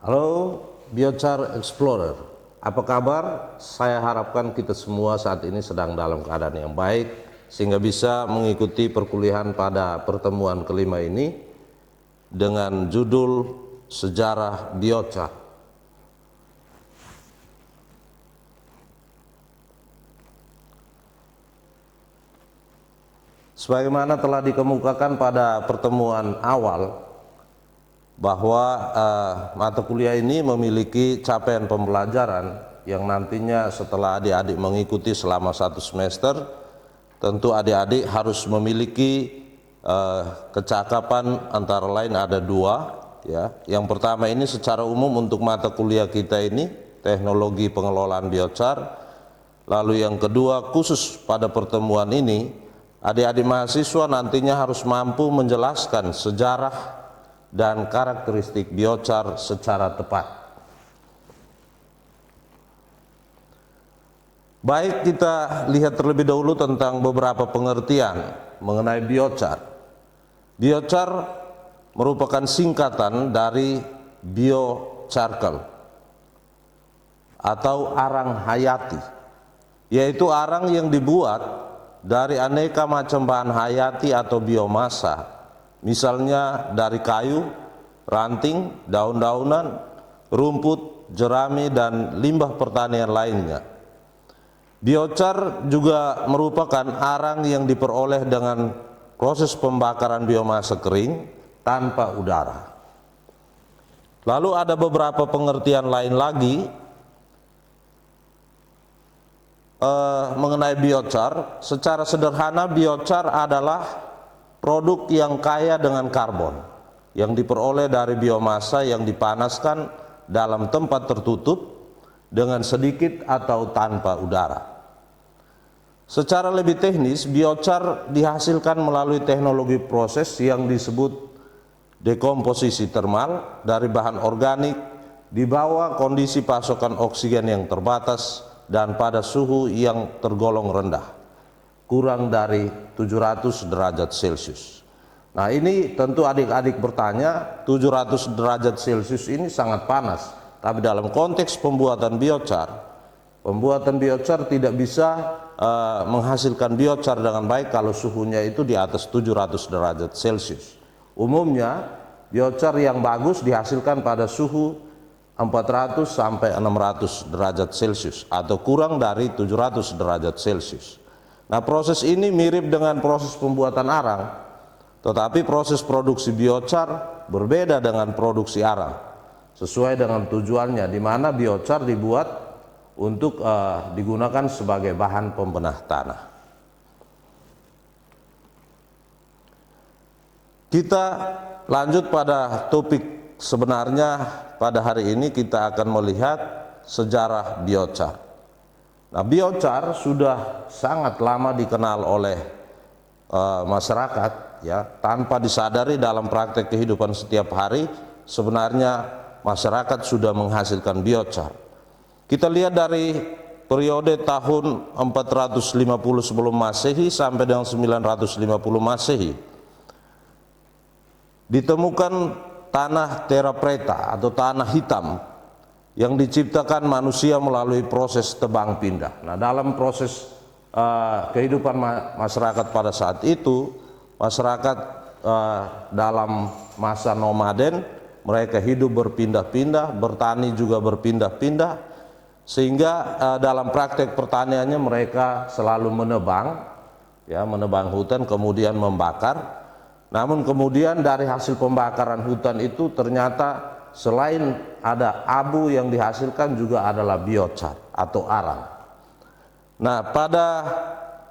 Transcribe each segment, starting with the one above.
Halo Biochar Explorer, apa kabar? Saya harapkan kita semua saat ini sedang dalam keadaan yang baik sehingga bisa mengikuti perkuliahan pada pertemuan kelima ini dengan judul Sejarah Biochar. Sebagaimana telah dikemukakan pada pertemuan awal bahwa mata kuliah ini memiliki capaian pembelajaran yang nantinya setelah adik-adik mengikuti selama 1 semester, tentu adik-adik harus memiliki kecakapan, antara lain ada 2 ya. Yang pertama ini secara umum untuk mata kuliah kita ini teknologi pengelolaan biochar. Lalu yang kedua khusus pada pertemuan ini adik-adik mahasiswa nantinya harus mampu menjelaskan sejarah dan karakteristik biochar secara tepat. Baik, kita lihat terlebih dahulu tentang beberapa pengertian mengenai biochar. Biochar merupakan singkatan dari biocharcoal atau arang hayati, yaitu arang yang dibuat dari aneka macam bahan hayati atau biomasa, misalnya dari kayu, ranting, daun-daunan, rumput, jerami, dan limbah pertanian lainnya. Biochar juga merupakan arang yang diperoleh dengan proses pembakaran biomasa kering tanpa udara. Lalu ada beberapa pengertian lain lagi mengenai biochar. Secara sederhana, biochar adalah produk yang kaya dengan karbon yang diperoleh dari biomasa yang dipanaskan dalam tempat tertutup dengan sedikit atau tanpa udara. Secara lebih teknis, biochar dihasilkan melalui teknologi proses yang disebut dekomposisi termal dari bahan organik di bawah kondisi pasokan oksigen yang terbatas dan pada suhu yang tergolong rendah, kurang dari 700 derajat Celcius. Nah, ini tentu adik-adik bertanya, 700 derajat Celcius ini sangat panas, tapi dalam konteks pembuatan biochar tidak bisa menghasilkan biochar dengan baik kalau suhunya itu di atas 700 derajat Celcius. Umumnya biochar yang bagus dihasilkan pada suhu 400 sampai 600 derajat Celcius atau kurang dari 700 derajat Celcius. Nah, proses ini mirip dengan proses pembuatan arang, tetapi proses produksi biochar berbeda dengan produksi arang sesuai dengan tujuannya, di mana biochar dibuat untuk digunakan sebagai bahan pembenah tanah. Kita lanjut pada topik sebenarnya. Pada hari ini kita akan melihat sejarah biochar. Nah, biochar sudah sangat lama dikenal oleh masyarakat ya, tanpa disadari dalam praktek kehidupan setiap hari sebenarnya masyarakat sudah menghasilkan biochar. Kita lihat dari periode tahun 450 sebelum Masehi sampai dengan 950 Masehi. Ditemukan tanah terra preta atau tanah hitam yang diciptakan manusia melalui proses tebang pindah. Nah, dalam proses kehidupan masyarakat pada saat itu, masyarakat dalam masa nomaden, mereka hidup berpindah-pindah, bertani juga berpindah-pindah, sehingga dalam praktek pertaniannya mereka selalu menebang, ya, menebang hutan kemudian membakar. Namun kemudian dari hasil pembakaran hutan itu ternyata selain ada abu yang dihasilkan juga adalah biochar atau arang. Nah, pada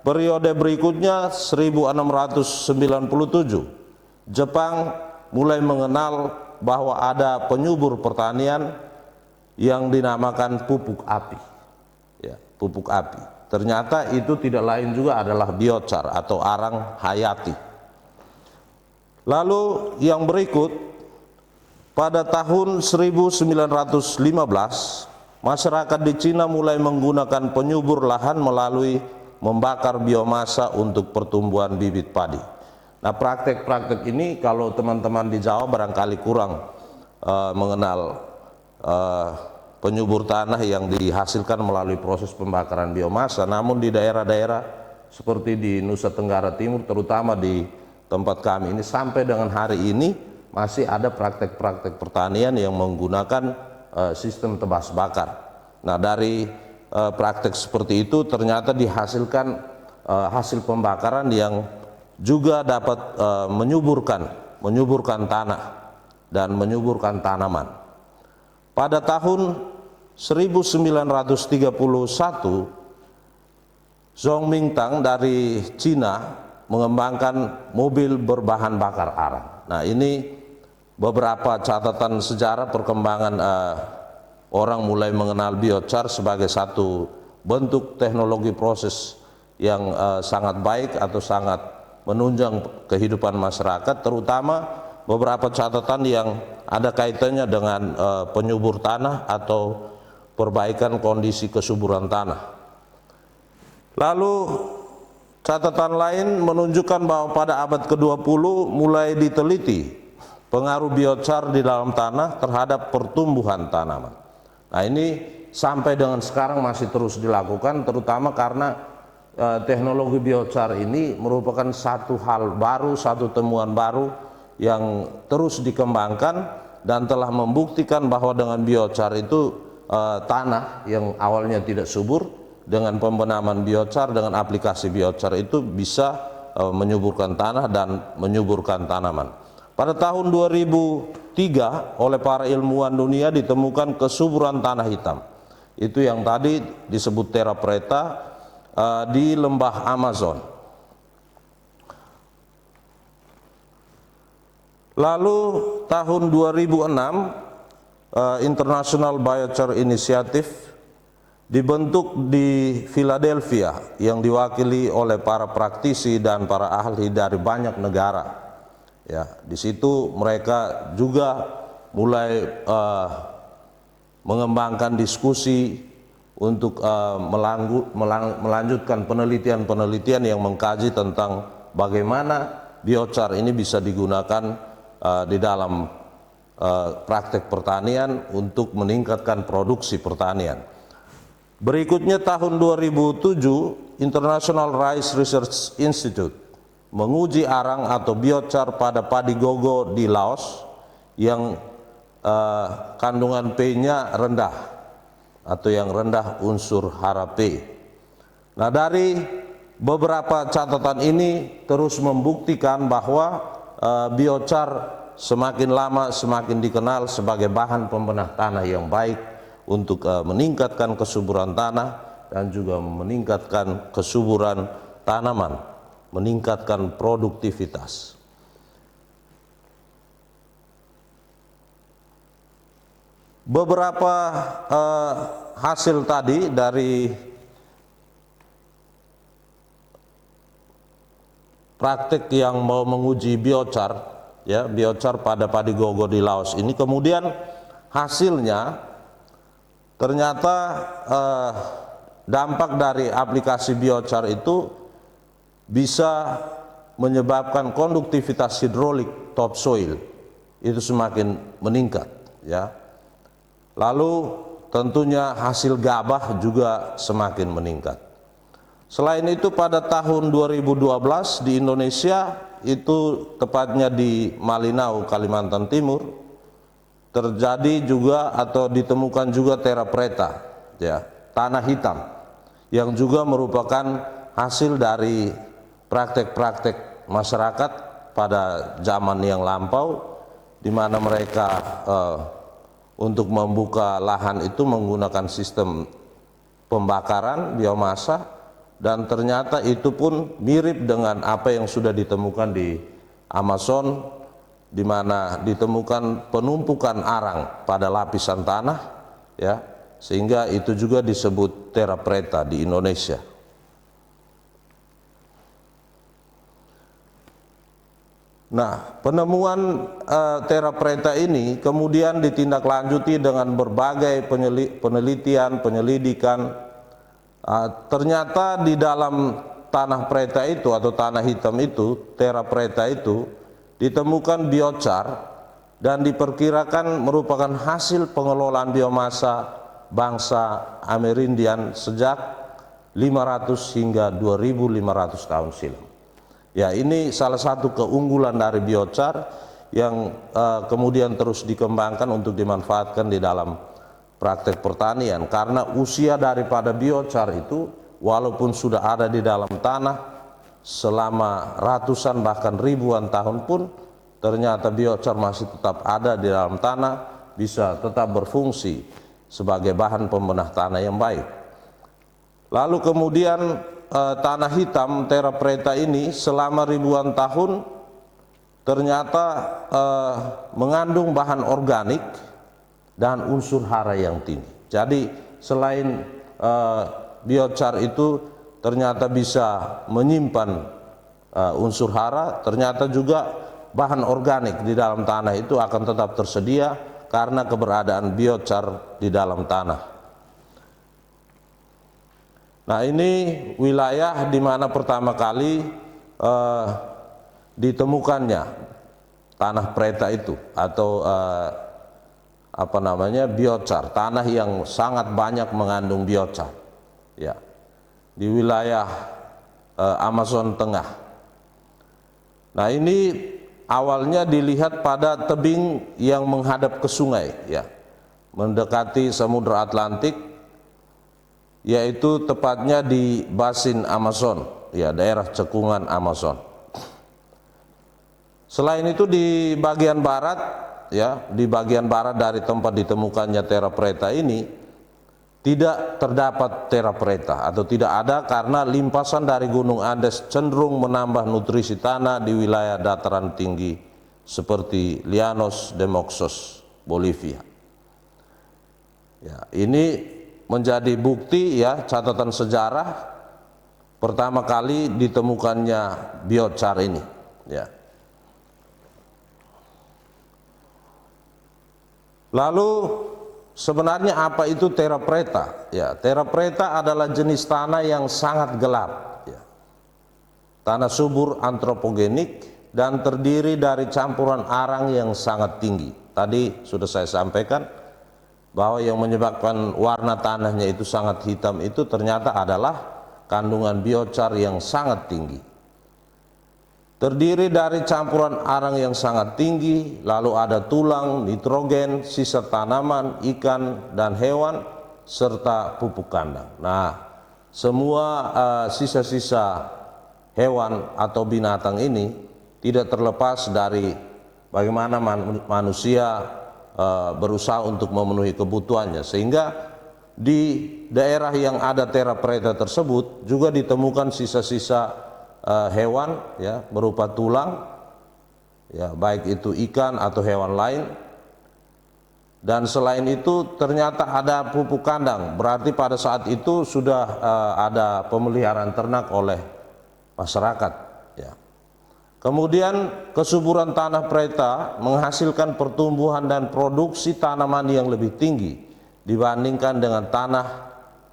periode berikutnya 1697 Jepang mulai mengenal bahwa ada penyubur pertanian yang dinamakan pupuk api. Ya, pupuk api. Ternyata itu tidak lain juga adalah biochar atau arang hayati. Lalu yang berikut, pada tahun 1915 masyarakat di Cina mulai menggunakan penyubur lahan melalui membakar biomasa untuk pertumbuhan bibit padi. Nah, praktek-praktek ini kalau teman-teman di Jawa barangkali kurang mengenal penyubur tanah yang dihasilkan melalui proses pembakaran biomasa. Namun di daerah-daerah seperti di Nusa Tenggara Timur, terutama di tempat kami ini, sampai dengan hari ini masih ada praktek-praktek pertanian yang menggunakan sistem tebas bakar. Nah, dari praktek seperti itu ternyata dihasilkan hasil pembakaran yang juga dapat menyuburkan tanah dan menyuburkan tanaman. Pada tahun 1931, Zhong Mingtang dari Cina mengembangkan mobil berbahan bakar arang. Nah, ini beberapa catatan sejarah perkembangan orang mulai mengenal biochar sebagai satu bentuk teknologi proses yang sangat baik atau sangat menunjang kehidupan masyarakat, terutama beberapa catatan yang ada kaitannya dengan penyubur tanah atau perbaikan kondisi kesuburan tanah. Lalu catatan lain menunjukkan bahwa pada abad ke-20 mulai diteliti pengaruh biochar di dalam tanah terhadap pertumbuhan tanaman. Nah, ini sampai dengan sekarang masih terus dilakukan, terutama karena teknologi biochar ini merupakan satu hal baru, satu temuan baru yang terus dikembangkan dan telah membuktikan bahwa dengan biochar itu tanah yang awalnya tidak subur, dengan pembenaman biochar, dengan aplikasi biochar itu bisa menyuburkan tanah dan menyuburkan tanaman. Pada tahun 2003 oleh para ilmuwan dunia ditemukan kesuburan tanah hitam. Itu yang tadi disebut terra preta di lembah Amazon. Lalu tahun 2006 International Biochar Initiative dibentuk di Philadelphia yang diwakili oleh para praktisi dan para ahli dari banyak negara. Ya, di situ mereka juga mulai mengembangkan diskusi untuk melanjutkan penelitian-penelitian yang mengkaji tentang bagaimana biochar ini bisa digunakan di dalam praktek pertanian untuk meningkatkan produksi pertanian. Berikutnya tahun 2007 International Rice Research Institute menguji arang atau biochar pada padi gogo di Laos yang kandungan P-nya rendah atau yang rendah unsur hara P. Nah, dari beberapa catatan ini terus membuktikan bahwa biochar semakin lama semakin dikenal sebagai bahan pembenah tanah yang baik untuk meningkatkan kesuburan tanah dan juga meningkatkan kesuburan tanaman, meningkatkan produktivitas. Beberapa hasil tadi dari praktik yang mau menguji biochar, ya, biochar pada padi gogo di Laos ini, kemudian hasilnya ternyata dampak dari aplikasi biochar itu bisa menyebabkan konduktivitas hidrolik topsoil itu semakin meningkat, ya. Lalu tentunya hasil gabah juga semakin meningkat. Selain itu pada tahun 2012 di Indonesia, itu tepatnya di Malinau, Kalimantan Timur, terjadi juga atau ditemukan juga terra preta, ya, tanah hitam, yang juga merupakan hasil dari praktek-praktek masyarakat pada zaman yang lampau, di mana mereka untuk membuka lahan itu menggunakan sistem pembakaran biomasa, dan ternyata itu pun mirip dengan apa yang sudah ditemukan di Amazon, di mana ditemukan penumpukan arang pada lapisan tanah, ya, sehingga itu juga disebut terra preta di Indonesia. Nah, penemuan terra preta ini kemudian ditindaklanjuti dengan berbagai penyelidikan. Ternyata di dalam tanah preta itu atau tanah hitam itu, terra preta itu, ditemukan biochar dan diperkirakan merupakan hasil pengelolaan biomasa bangsa Amerindian sejak 500 hingga 2500 tahun silam. Ya, ini salah satu keunggulan dari biochar yang kemudian terus dikembangkan untuk dimanfaatkan di dalam praktek pertanian, karena usia daripada biochar itu walaupun sudah ada di dalam tanah selama ratusan bahkan ribuan tahun pun ternyata biochar masih tetap ada di dalam tanah, bisa tetap berfungsi sebagai bahan pembenah tanah yang baik. Lalu kemudian tanah hitam terra preta ini selama ribuan tahun ternyata mengandung bahan organik dan unsur hara yang tinggi. Jadi selain biochar itu ternyata bisa menyimpan unsur hara, ternyata juga bahan organik di dalam tanah itu akan tetap tersedia karena keberadaan biochar di dalam tanah. Nah, ini wilayah di mana pertama kali ditemukannya tanah preta itu atau biochar, tanah yang sangat banyak mengandung biochar, ya, di wilayah Amazon Tengah. Nah, ini awalnya dilihat pada tebing yang menghadap ke sungai, ya, mendekati Samudra Atlantik, yaitu tepatnya di basin Amazon, ya, daerah cekungan Amazon. Selain itu di bagian barat, ya, di bagian barat dari tempat ditemukannya terra preta ini tidak terdapat terra preta atau tidak ada karena limpasan dari Gunung Andes cenderung menambah nutrisi tanah di wilayah dataran tinggi seperti Llanos de Moxos, Bolivia. Ya, ini menjadi bukti, ya, catatan sejarah pertama kali ditemukannya biochar ini, ya. Lalu sebenarnya apa itu terra preta? Ya, terra preta adalah jenis tanah yang sangat gelap, ya. Tanah subur antropogenik dan terdiri dari campuran arang yang sangat tinggi. Tadi sudah saya sampaikan bahwa yang menyebabkan warna tanahnya itu sangat hitam itu ternyata adalah kandungan biochar yang sangat tinggi. Terdiri dari campuran arang yang sangat tinggi, lalu ada tulang, nitrogen, sisa tanaman, ikan, dan hewan, serta pupuk kandang. Nah, semua sisa-sisa hewan atau binatang ini tidak terlepas dari bagaimana manusia berusaha untuk memenuhi kebutuhannya, sehingga di daerah yang ada terra preta tersebut juga ditemukan sisa-sisa hewan, ya, berupa tulang, ya, baik itu ikan atau hewan lain. Dan selain itu ternyata ada pupuk kandang, berarti pada saat itu sudah ada pemeliharaan ternak oleh masyarakat, ya. Kemudian kesuburan tanah preta menghasilkan pertumbuhan dan produksi tanaman yang lebih tinggi dibandingkan dengan tanah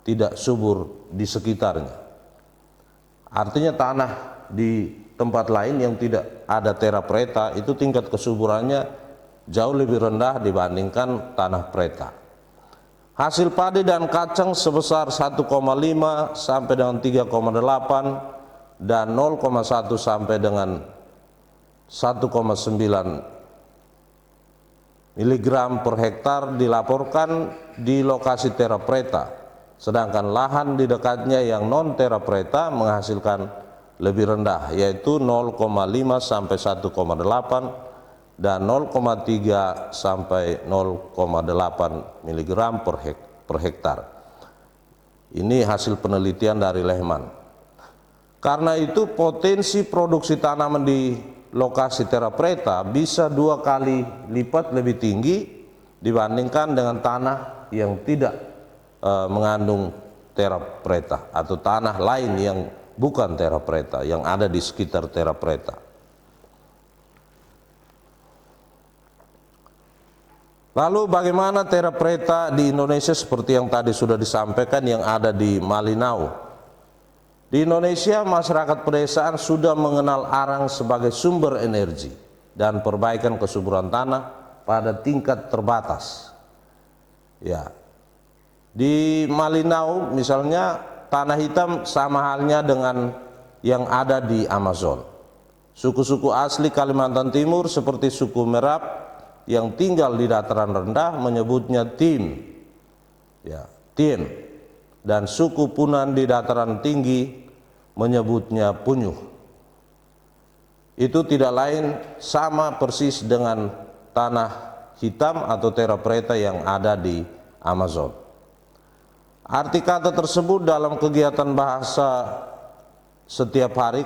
tidak subur di sekitarnya. Artinya tanah di tempat lain yang tidak ada terra preta itu tingkat kesuburannya jauh lebih rendah dibandingkan tanah preta. Hasil padi dan kacang sebesar 1,5 sampai dengan 3,8 dan 0,1 sampai dengan 1,9 miligram per hektar dilaporkan di lokasi terra preta, sedangkan lahan di dekatnya yang non terra preta menghasilkan lebih rendah, yaitu 0,5 sampai 1,8 dan 0,3 sampai 0,8 miligram per hektar. Ini hasil penelitian dari Lehman. Karena itu potensi produksi tanaman di lokasi terra preta bisa 2 kali lipat lebih tinggi dibandingkan dengan tanah yang tidak mengandung terra preta atau tanah lain yang bukan terra preta yang ada di sekitar terra preta. Lalu bagaimana terra preta di Indonesia seperti yang tadi sudah disampaikan yang ada di Malinau? Di Indonesia, masyarakat pedesaan sudah mengenal arang sebagai sumber energi dan perbaikan kesuburan tanah pada tingkat terbatas. Ya. Di Malinau misalnya tanah hitam sama halnya dengan yang ada di Amazon. Suku-suku asli Kalimantan Timur seperti suku Merap yang tinggal di dataran rendah menyebutnya tim. Ya, tim. Dan suku Punan di dataran tinggi menyebutnya punyuh. Itu tidak lain sama persis dengan tanah hitam atau terra preta yang ada di Amazon. Arti kata tersebut dalam kegiatan bahasa setiap hari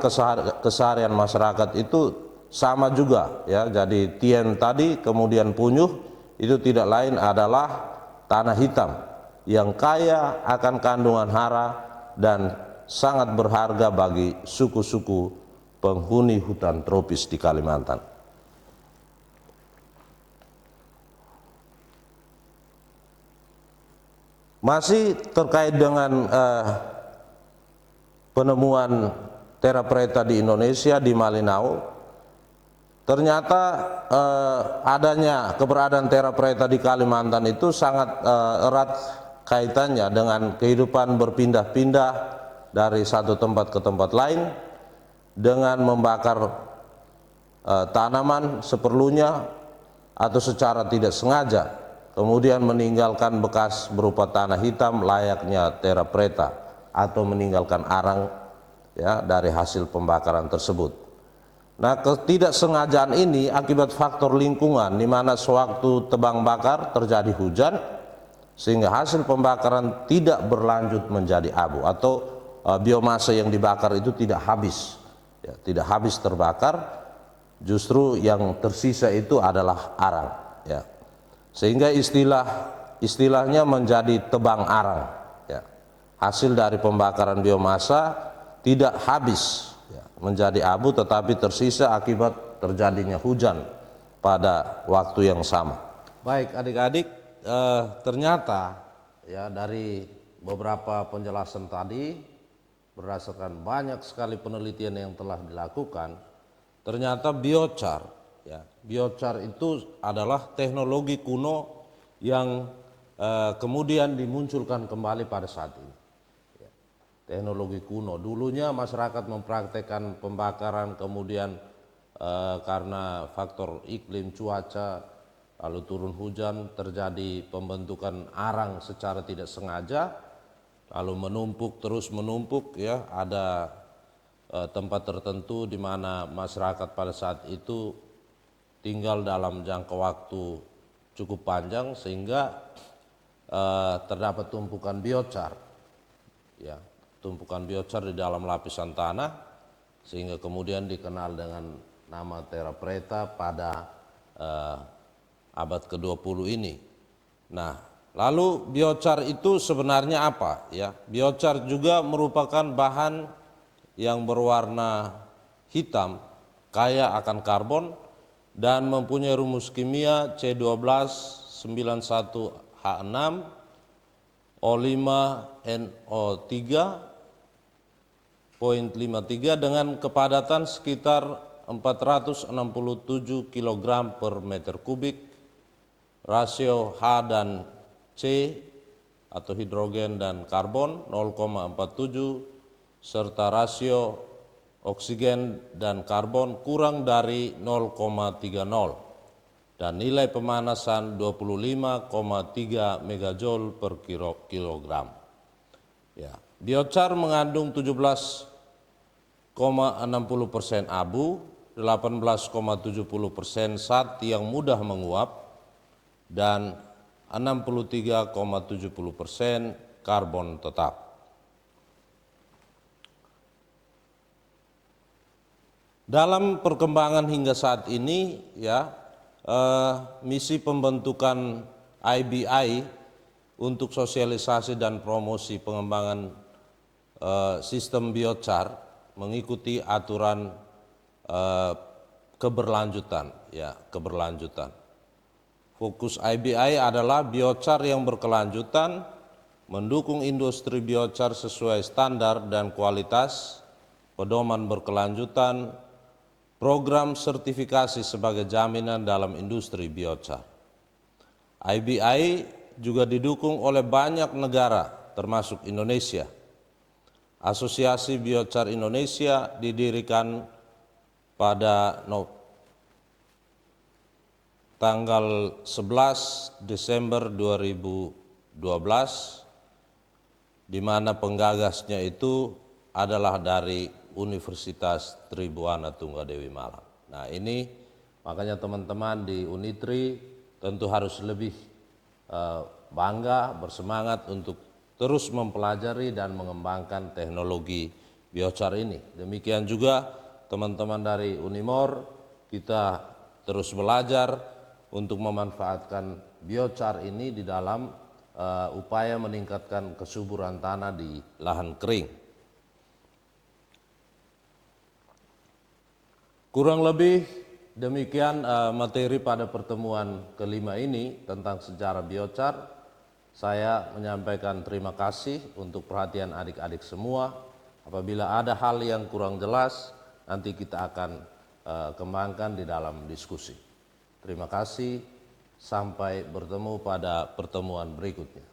keseharian masyarakat itu sama juga ya. Jadi tien tadi kemudian punyuh itu tidak lain adalah tanah hitam yang kaya akan kandungan hara dan sangat berharga bagi suku-suku penghuni hutan tropis di Kalimantan. Masih terkait dengan penemuan terra preta di Indonesia, di Malinau, ternyata adanya keberadaan terra preta di Kalimantan itu sangat erat kaitannya dengan kehidupan berpindah-pindah dari satu tempat ke tempat lain dengan membakar tanaman seperlunya atau secara tidak sengaja, kemudian meninggalkan bekas berupa tanah hitam layaknya terra preta atau meninggalkan arang ya dari hasil pembakaran tersebut. Nah, ketidaksengajaan ini akibat faktor lingkungan di mana sewaktu tebang bakar terjadi hujan sehingga hasil pembakaran tidak berlanjut menjadi abu atau biomasa yang dibakar itu tidak habis ya, tidak habis terbakar, justru yang tersisa itu adalah arang ya. Sehingga istilahnya menjadi tebang arang ya. Hasil dari pembakaran biomasa tidak habis ya, menjadi abu tetapi tersisa akibat terjadinya hujan pada waktu yang sama. Baik adik-adik, ternyata ya dari beberapa penjelasan tadi berdasarkan banyak sekali penelitian yang telah dilakukan, ternyata biochar ya, biochar itu adalah teknologi kuno yang kemudian dimunculkan kembali pada saat ini. Ya, teknologi kuno. Dulunya masyarakat mempraktekkan pembakaran, kemudian karena faktor iklim, cuaca, lalu turun hujan, terjadi pembentukan arang secara tidak sengaja, lalu menumpuk terus menumpuk ya. Ada tempat tertentu di mana masyarakat pada saat itu tinggal dalam jangka waktu cukup panjang sehingga terdapat tumpukan biochar ya, tumpukan biochar di dalam lapisan tanah sehingga kemudian dikenal dengan nama terra preta pada abad ke-20 ini. Nah, lalu biochar itu sebenarnya apa ya? Biochar juga merupakan bahan yang berwarna hitam kaya akan karbon dan mempunyai rumus kimia C1291H6 O5NO3.53 dengan kepadatan sekitar 467 kg per meter kubik, rasio H dan C atau hidrogen dan karbon 0,47 serta rasio oksigen dan karbon kurang dari 0,30 dan nilai pemanasan 25,3 megajoule per kilogram. Ya, biochar mengandung 17,60% abu, 18,70% zat yang mudah menguap dan 63,70% karbon tetap. Dalam perkembangan hingga saat ini ya, misi pembentukan IBI untuk sosialisasi dan promosi pengembangan sistem biochar mengikuti aturan keberlanjutan ya, keberlanjutan. Fokus IBI adalah biochar yang berkelanjutan, mendukung industri biochar sesuai standar dan kualitas, pedoman berkelanjutan, program sertifikasi sebagai jaminan dalam industri biochar. IBI juga didukung oleh banyak negara termasuk Indonesia. Asosiasi Biochar Indonesia didirikan pada tanggal 11 Desember 2012, di mana penggagasnya itu adalah dari Universitas Tribuana Tunggadewi Malang. Nah, ini makanya teman-teman di Unitri tentu harus lebih bangga, bersemangat untuk terus mempelajari dan mengembangkan teknologi biochar ini. Demikian juga teman-teman dari Unimor, kita terus belajar untuk memanfaatkan biochar ini di dalam upaya meningkatkan kesuburan tanah di lahan kering. Kurang lebih demikian materi pada pertemuan kelima ini tentang sejarah biochar. Saya menyampaikan terima kasih untuk perhatian adik-adik semua. Apabila ada hal yang kurang jelas, nanti kita akan kembangkan di dalam diskusi. Terima kasih, sampai bertemu pada pertemuan berikutnya.